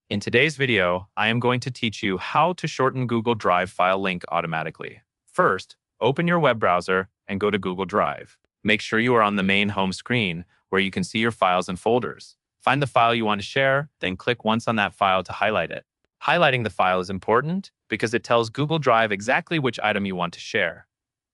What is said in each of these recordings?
In today's video, I am going to teach you how to shorten Google Drive file link automatically. First, open your web browser and go to Google Drive. Make sure you are on the main home screen where you can see your files and folders. Find the file you want to share, then click once on that file to highlight it. Highlighting the file is important because it tells Google Drive exactly which item you want to share.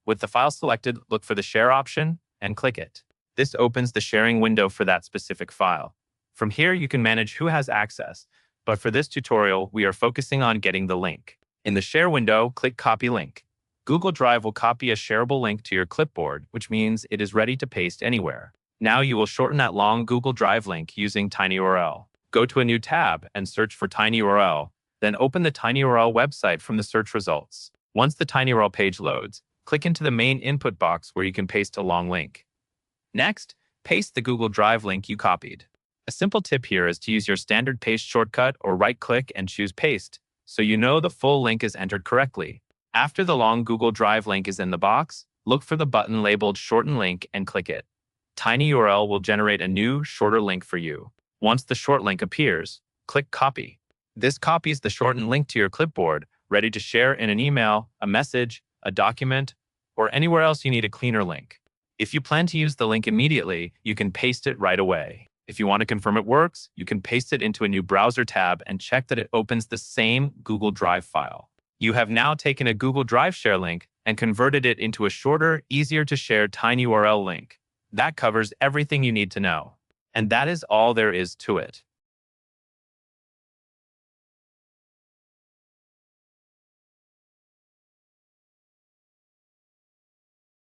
With the file selected, look for the Share option and click it. This opens the sharing window for that specific file. From here, you can manage who has access, but for this tutorial, we are focusing on getting the link. In the Share window, click Copy Link. Google Drive will copy a shareable link to your clipboard, which means it is ready to paste anywhere. Now you will shorten that long Google Drive link using tinyurl. Go to a new tab and search for tinyurl, then open the tinyurl website from the search results. Once the tinyurl page loads, click into the main input box where you can paste a long link. Next, paste the Google Drive link you copied. A simple tip here is to use your standard paste shortcut or right-click and choose Paste, so you know the full link is entered correctly. After the long Google Drive link is in the box, look for the button labeled Shorten Link and click it. tinyurl will generate a new, shorter link for you. Once the short link appears, click Copy. This copies the shortened link to your clipboard, ready to share in an email, a message, a document, or anywhere else you need a cleaner link. If you plan to use the link immediately, you can paste it right away. If you want to confirm it works, you can paste it into a new browser tab and check that it opens the same Google Drive file. You have now taken a Google Drive share link and converted it into a shorter, easier to share tinyurl link. That covers everything you need to know. And that is all there is to it.